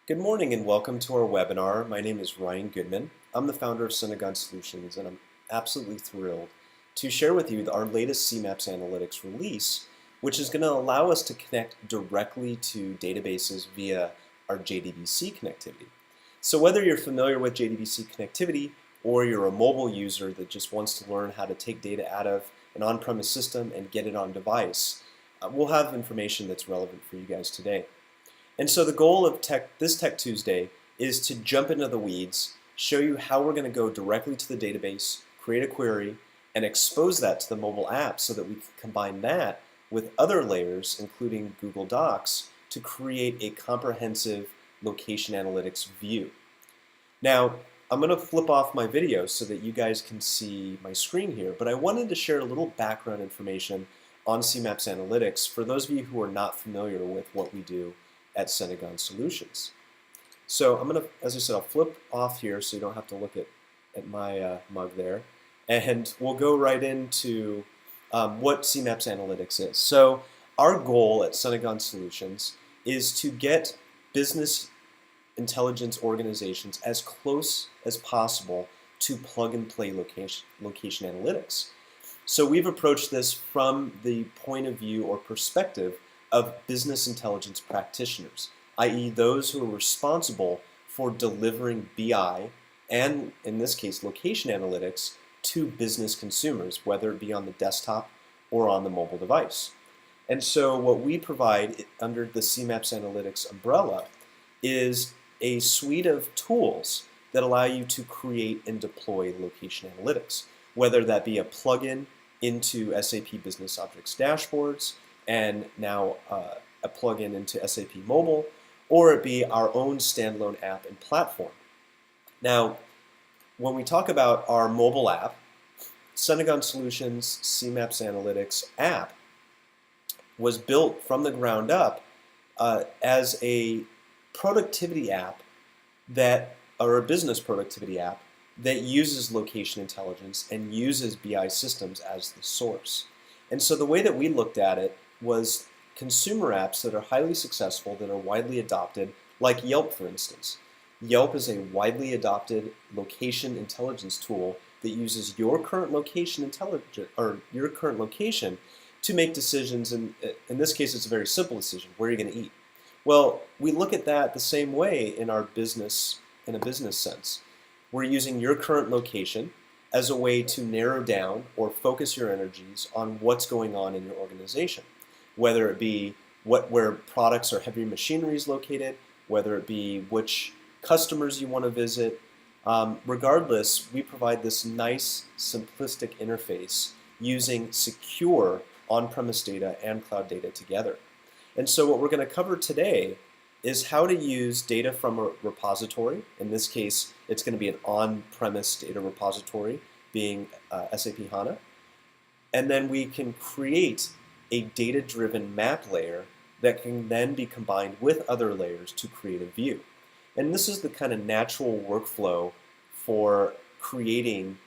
Good morning and welcome to our webinar. My name is Ryan Goodman. I'm the founder of Centigon Solutions, and I'm absolutely thrilled to share with you our latest CMaps Analytics release, which is going to allow us to connect directly to databases via our Jdbc connectivity. So whether you're familiar with Jdbc connectivity or you're a mobile user that just wants to learn how to take data out of an on-premise system and get it on device, we'll have information that's relevant for you guys today. And so the goal of this Tech Tuesday is to jump into the weeds, show you how we're going to go directly to the database, create a query, and expose that to the mobile app so that we can combine that with other layers, including Google Docs, to create a comprehensive location analytics view. Now, I'm going to flip off my video so that you guys can see my screen here, but I wanted to share a little background information on CMaps Analytics for those of you who are not familiar with what we do at Centigon Solutions. So I'm going to, as I said, I'll flip off here so you don't have to look at my mug there. And we'll go right into what CMaps Analytics is. So our goal at Centigon Solutions is to get business intelligence organizations as close as possible to plug-and-play location analytics. So we've approached this from the point of view or perspective of business intelligence practitioners, i.e. those who are responsible for delivering BI and, in this case, location analytics to business consumers, whether it be on the desktop or on the mobile device. And so what we provide under the CMaps Analytics umbrella is a suite of tools that allow you to create and deploy location analytics, whether that be a plugin into SAP Business Objects dashboards, and now a plugin into SAP Mobile, or it be our own standalone app and platform. Now, when we talk about our mobile app, Centigon Solutions CMaps Analytics app was built from the ground up as a productivity app or a business productivity app that uses location intelligence and uses BI systems as the source. And so the way that we looked at it was consumer apps that are highly successful, that are widely adopted, like Yelp, for instance. Yelp is a widely adopted location intelligence tool that uses your current location to make decisions. And in this case, it's a very simple decision: where are you going to eat? Well, we look at that the same way in our business, in a business sense. We're using your current location as a way to narrow down or focus your energies on what's going on in your organization, whether it be where products or heavy machinery is located, whether it be which customers you want to visit. Regardless, we provide this nice, simplistic interface using secure on-premise data and cloud data together. And so what we're going to cover today is how to use data from a repository. In this case, it's going to be an on-premise data repository, being SAP HANA. And then we can create a data-driven map layer that can then be combined with other layers to create a view. And this is the kind of natural workflow for creating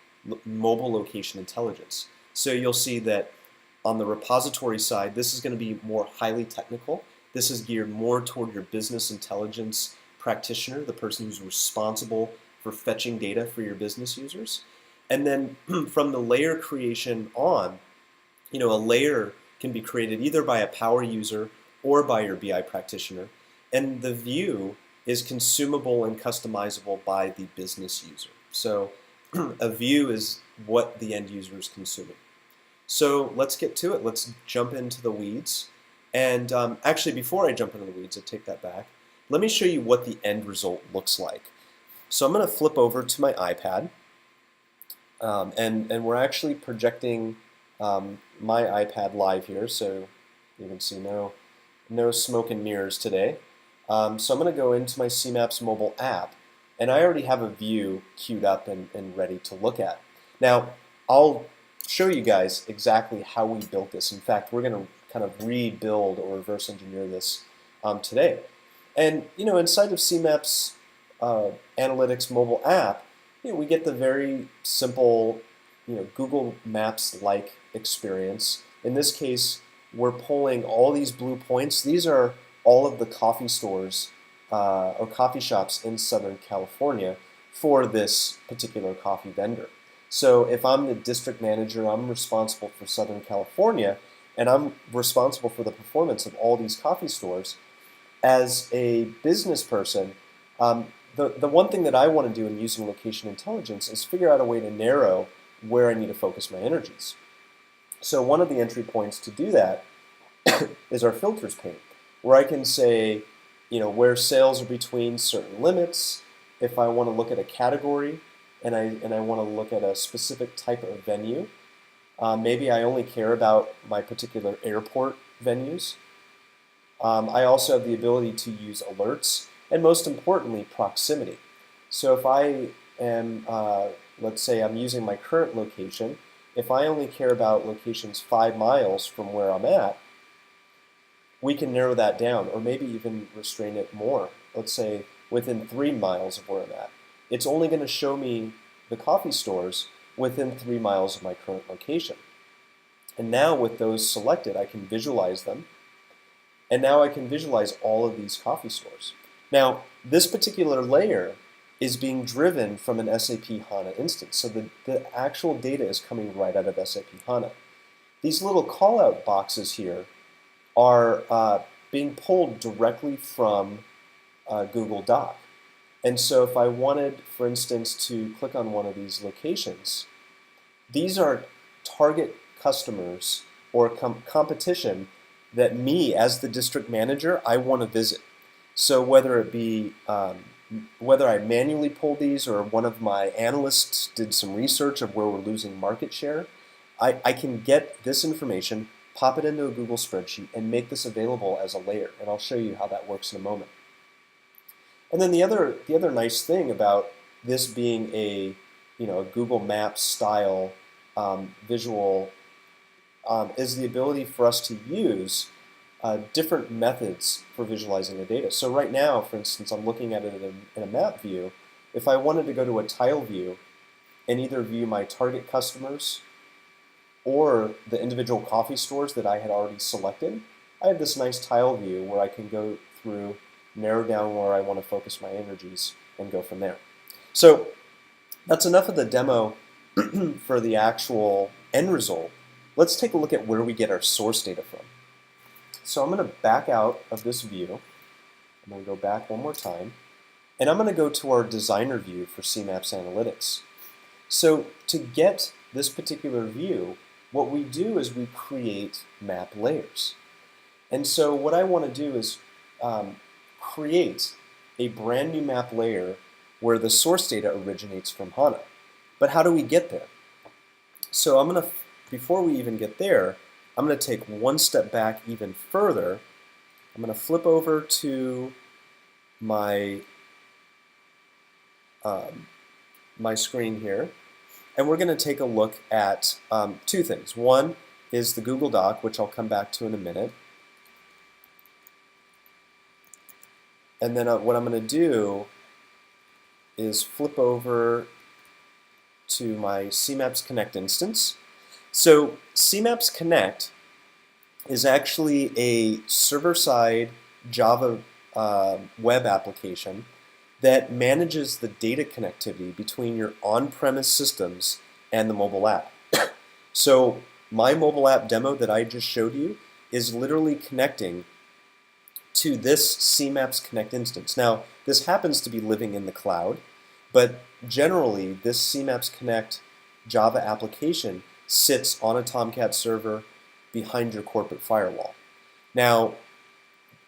mobile location intelligence. So you'll see that on the repository side, this is going to be more highly technical. This is geared more toward your business intelligence practitioner, the person who's responsible for fetching data for your business users. And then from the layer creation on, a layer can be created either by a power user or by your BI practitioner. And the view is consumable and customizable by the business user. So a view is what the end user is consuming. So let's get to it. Let's jump into the weeds. And actually, before I jump into the weeds, I take that back. Let me show you what the end result looks like. So I'm going to flip over to my iPad. And we're actually projecting my iPad live here, so you can see no smoke and mirrors today. So I'm going to go into my CMaps mobile app, and I already have a view queued up and ready to look at. Now, I'll show you guys exactly how we built this. In fact, we're going to kind of rebuild or reverse engineer this today. And inside of CMaps Analytics mobile app, we get the very simple, Google Maps-like experience. In this case, we're pulling all these blue points. These are all of the coffee stores or coffee shops in Southern California for this particular coffee vendor. So if I'm the district manager, I'm responsible for Southern California, and I'm responsible for the performance of all these coffee stores. As a business person, the one thing that I want to do in using location intelligence is figure out a way to narrow where I need to focus my energies. So one of the entry points to do that is our filters pane, where I can say, where sales are between certain limits. If I want to look at a category and I want to look at a specific type of venue, maybe I only care about my particular airport venues. I also have the ability to use alerts, and most importantly, proximity. So if I am, let's say I'm using my current location, if I only care about locations 5 miles from where I'm at, we can narrow that down, or maybe even restrain it more. Let's say within 3 miles of where I'm at. It's only going to show me the coffee stores within 3 miles of my current location. And now with those selected, I can visualize them. And now I can visualize all of these coffee stores. Now, this particular layer is being driven from an SAP HANA instance. So the actual data is coming right out of SAP HANA. These little callout boxes here are being pulled directly from Google Doc. And so if I wanted, for instance, to click on one of these locations, these are target customers or competition that me, as the district manager, I want to visit. So whether it be, whether I manually pulled these or one of my analysts did some research of where we're losing market share, I can get this information, pop it into a Google spreadsheet, and make this available as a layer. And I'll show you how that works in a moment. And then the other nice thing about this being a Google Maps style visual is the ability for us to use different methods for visualizing the data. So right now, for instance, I'm looking at it in a map view. If I wanted to go to a tile view and either view my target customers or the individual coffee stores that I had already selected, I have this nice tile view where I can go through, narrow down where I want to focus my energies, and go from there. So that's enough of the demo for the actual end result. Let's take a look at where we get our source data from. So I'm going to back out of this view. I'm going to go back one more time. And I'm going to go to our designer view for CMaps Analytics. So to get this particular view, what we do is we create map layers. And so what I want to do is create a brand new map layer where the source data originates from HANA. But how do we get there? So I'm going to, before we even get there, I'm going to take one step back even further. I'm going to flip over to my my screen here, and we're going to take a look at two things. One is the Google Doc, which I'll come back to in a minute. And then what I'm going to do is flip over to my CMaps Connect instance. So CMaps Connect is actually a server-side Java web application that manages the data connectivity between your on-premise systems and the mobile app. So my mobile app demo that I just showed you is literally connecting to this CMaps Connect instance. Now, this happens to be living in the cloud, but generally this CMaps Connect Java application sits on a Tomcat server behind your corporate firewall. Now,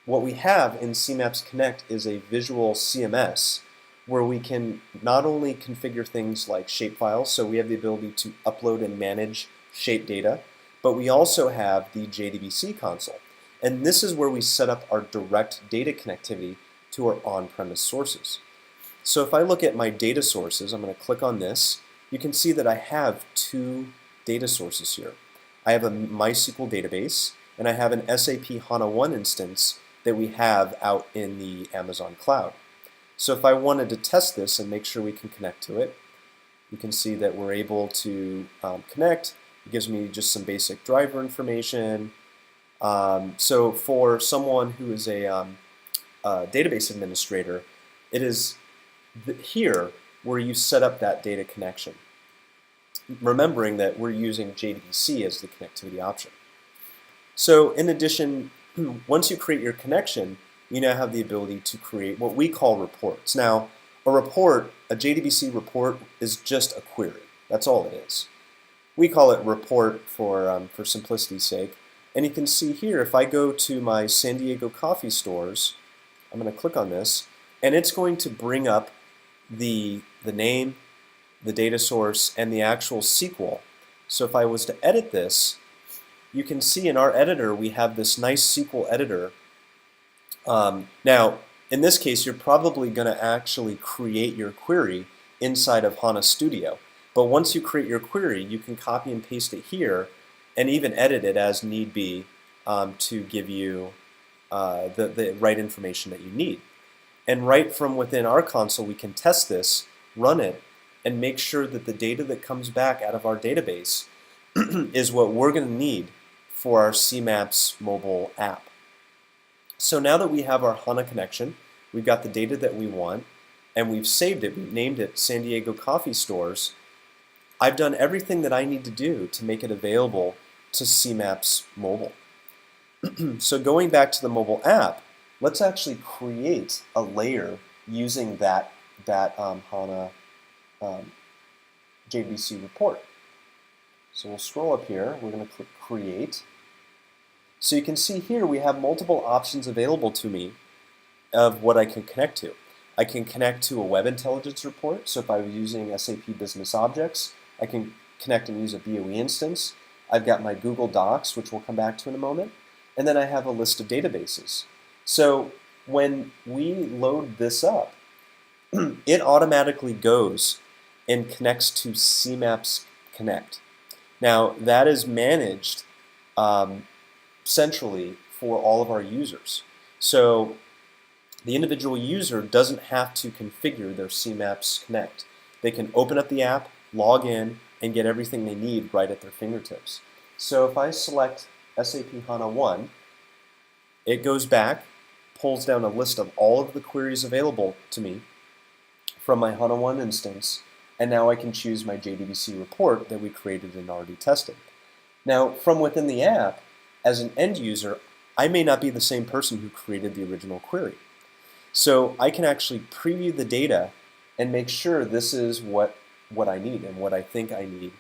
what we have in CMaps Connect is a visual CMS where we can not only configure things like shapefiles, so we have the ability to upload and manage shape data, but we also have the Jdbc Console. And this is where we set up our direct data connectivity to our on-premise sources. So if I look at my data sources, I'm going to click on this. You can see that I have two data sources here. I have a MySQL database, and I have an SAP HANA 1 instance that we have out in the Amazon cloud. So if I wanted to test this and make sure we can connect to it, you can see that we're able to connect. It gives me just some basic driver information. So for someone who is a database administrator, it is here where you set up that data connection, remembering that we're using Jdbc as the connectivity option. So in addition, once you create your connection, you now have the ability to create what we call reports. Now, a report, a Jdbc report, is just a query. That's all it is. We call it report for simplicity's sake. And you can see here, if I go to my San Diego coffee stores, I'm going to click on this, and it's going to bring up the name, the data source, and the actual SQL. So if I was to edit this, you can see in our editor we have this nice SQL editor. Now, in this case, you're probably going to actually create your query inside of HANA Studio. But once you create your query, you can copy and paste it here and even edit it as need be to give you the right information that you need. And right from within our console, we can test this, run it, and make sure that the data that comes back out of our database is what we're going to need for our CMaps mobile app. So now that we have our HANA connection, we've got the data that we want, and we've saved it, we've named it San Diego Coffee Stores, I've done everything that I need to do to make it available to CMaps Mobile. So going back to the mobile app, let's actually create a layer using that HANA Jdbc report. So we'll scroll up here, we're going to click Create. So you can see here we have multiple options available to me of what I can connect to. I can connect to a web intelligence report, so if I was using SAP Business Objects, I can connect and use a BOE instance. I've got my Google Docs, which we'll come back to in a moment, and then I have a list of databases. So when we load this up, it automatically goes and connects to CMaps Connect. Now that is managed centrally for all of our users. So the individual user doesn't have to configure their CMaps Connect. They can open up the app, log in, and get everything they need right at their fingertips. So if I select SAP HANA 1, it goes back, pulls down a list of all of the queries available to me from my HANA 1 instance, and now I can choose my Jdbc report that we created and already tested. Now, from within the app, as an end user, I may not be the same person who created the original query. So I can actually preview the data and make sure this is what I need and what I think I need.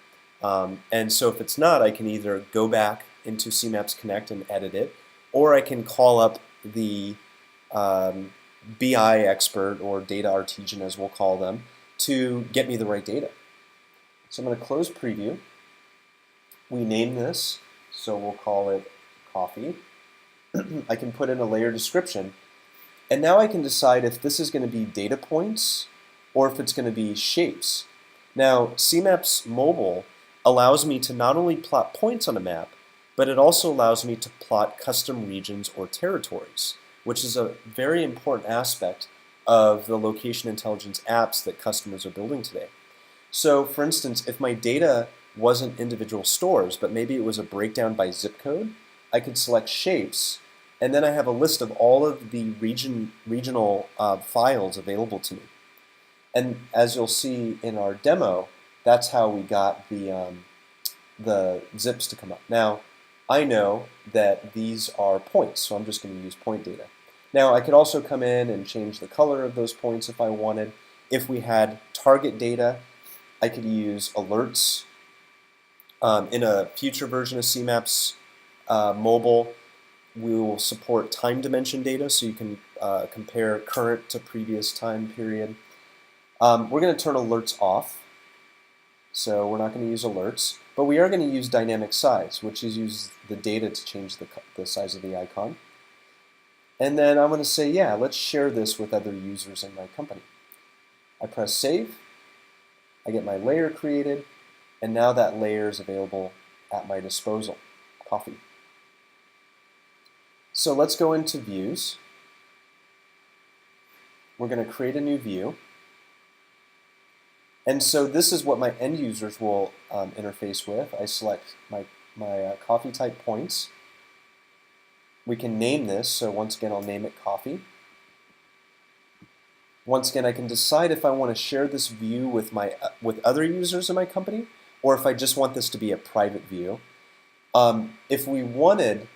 And so if it's not, I can either go back into CMaps Connect and edit it, or I can call up the BI expert, or data artisan as we'll call them, to get me the right data. So I'm going to close preview. We name this, so we'll call it coffee. I can put in a layer description, and now I can decide if this is going to be data points or if it's going to be shapes. Now, CMaps Mobile allows me to not only plot points on a map, but it also allows me to plot custom regions or territories, which is a very important aspect of the location intelligence apps that customers are building today. So, for instance, if my data wasn't individual stores, but maybe it was a breakdown by zip code, I could select shapes, and then I have a list of all of the regional files available to me. And as you'll see in our demo, that's how we got the zips to come up. Now, I know that these are points, so I'm just going to use point data. Now, I could also come in and change the color of those points if I wanted. If we had target data, I could use alerts. In a future version of CMaps Mobile, we will support time dimension data, so you can compare current to previous time period. We're going to turn alerts off, so we're not going to use alerts, but we are going to use dynamic size, which is use the data to change the size of the icon. And then I'm going to say, yeah, let's share this with other users in my company. I press save, I get my layer created, and now that layer is available at my disposal. Coffee. So let's go into views. We're going to create a new view. And so this is what my end users will interface with. I select my coffee type points. We can name this, so once again I'll name it coffee. Once again, I can decide if I want to share this view with with other users in my company, or if I just want this to be a private view. If we wanted,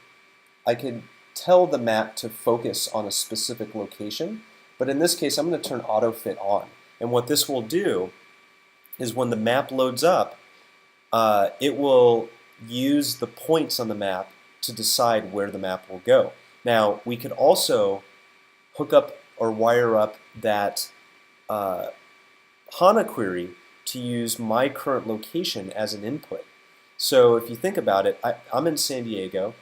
I could tell the map to focus on a specific location, but in this case, I'm going to turn autofit on. And what this will do is when the map loads up, it will use the points on the map to decide where the map will go. Now, we could also hook up or wire up that HANA query to use my current location as an input. So if you think about it, I'm in San Diego.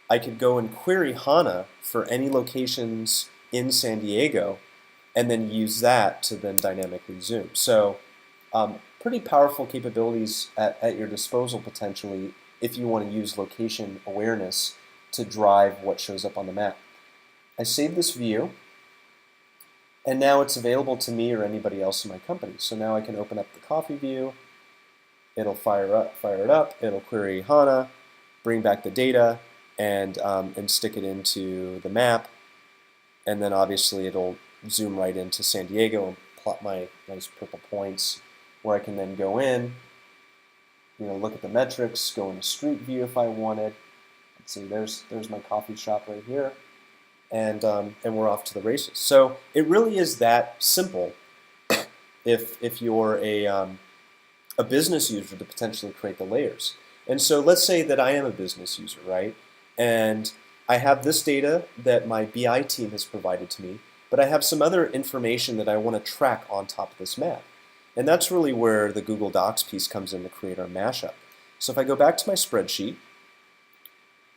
I could go and query HANA for any locations in San Diego and then use that to then dynamically zoom. So pretty powerful capabilities at your disposal potentially if you want to use location awareness to drive what shows up on the map. I save this view, and now it's available to me or anybody else in my company. So now I can open up the coffee view. It'll fire it up. It'll query HANA, bring back the data, and stick it into the map. And then obviously it'll zoom right into San Diego and plot my nice purple points, where I can then go in, look at the metrics, go into Street View if I wanted. Let's see, there's my coffee shop right here. And we're off to the races. So it really is that simple if you're a business user to potentially create the layers. And so let's say that I am a business user, right? And I have this data that my BI team has provided to me, but I have some other information that I want to track on top of this map. And that's really where the Google Docs piece comes in to create our mashup. So if I go back to my spreadsheet,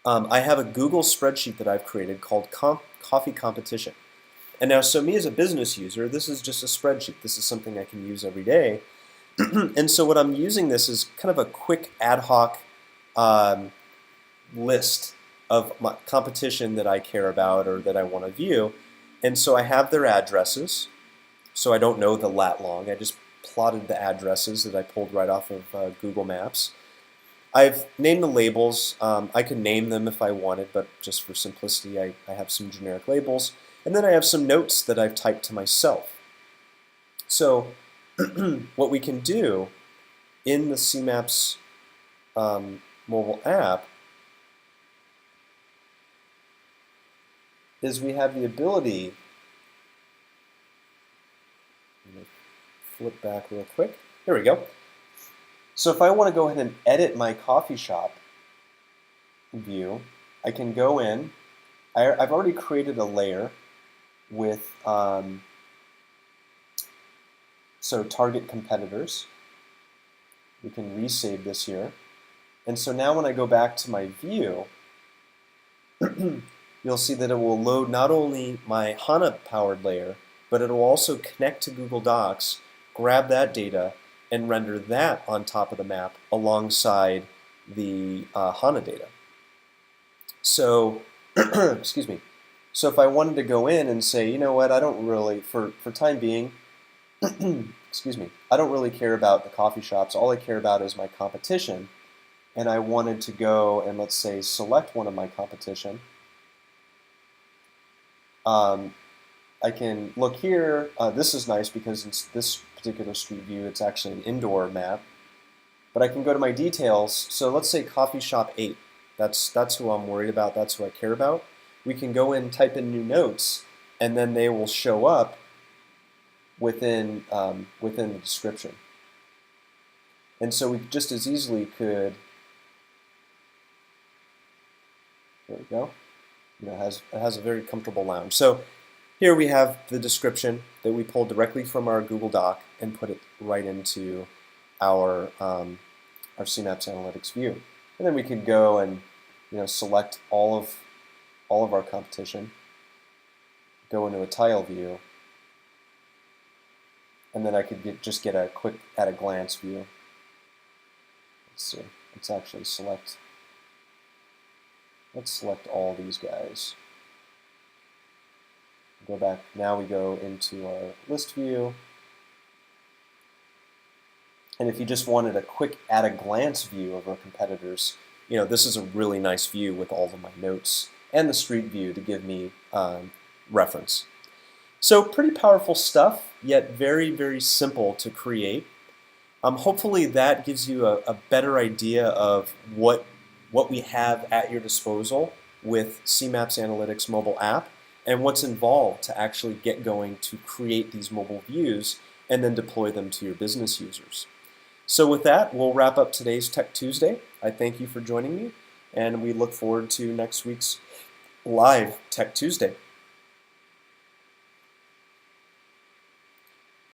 I have a Google spreadsheet that I've created called Coffee Competition. And now, so me as a business user, this is just a spreadsheet. This is something I can use every day. And so what I'm using this is kind of a quick ad hoc list of my competition that I care about or that I want to view. And so I have their addresses. So I don't know the lat long. I just plotted the addresses that I pulled right off of Google Maps. I've named the labels. I could name them if I wanted, but just for simplicity, I have some generic labels. And then I have some notes that I've typed to myself. So what we can do in the CMaps mobile app is we have the ability, let me flip back real quick. There we go. So if I want to go ahead and edit my coffee shop view, I can go in. I've already created a layer with so target competitors. We can resave this here. And so now when I go back to my view, you'll see that it will load not only my HANA-powered layer, but it will also connect to Google Docs, grab that data, and render that on top of the map alongside the HANA data. So, excuse me. So if I wanted to go in and say, you know what, I don't really, for time being, excuse me, I don't really care about the coffee shops. All I care about is my competition. And I wanted to go and, let's say, select one of my competition. I can look here. This is nice because in this particular street view, it's actually an indoor map. But I can go to my details. So let's say Coffee Shop 8. That's who I'm worried about. That's who I care about. We can go in, type in new notes, and then they will show up within the description. And so we just as easily could. There we go. It has a very comfortable lounge. So here we have the description that we pulled directly from our Google Doc and put it right into our CMaps Analytics view. And then we could go and select all of our competition, go into a tile view, and then I could just get a quick at-a-glance view. Let's see. Let's select all these guys. Go back. Now we go into our list view. And if you just wanted a quick at-a-glance view of our competitors, this is a really nice view with all of my notes and the street view to give me reference. So pretty powerful stuff, yet very, very simple to create. Hopefully that gives you a better idea of what we have at your disposal with CMaps Analytics mobile app and what's involved to actually get going to create these mobile views and then deploy them to your business users. So with that, we'll wrap up today's Tech Tuesday. I thank you for joining me, and we look forward to next week's live Tech Tuesday.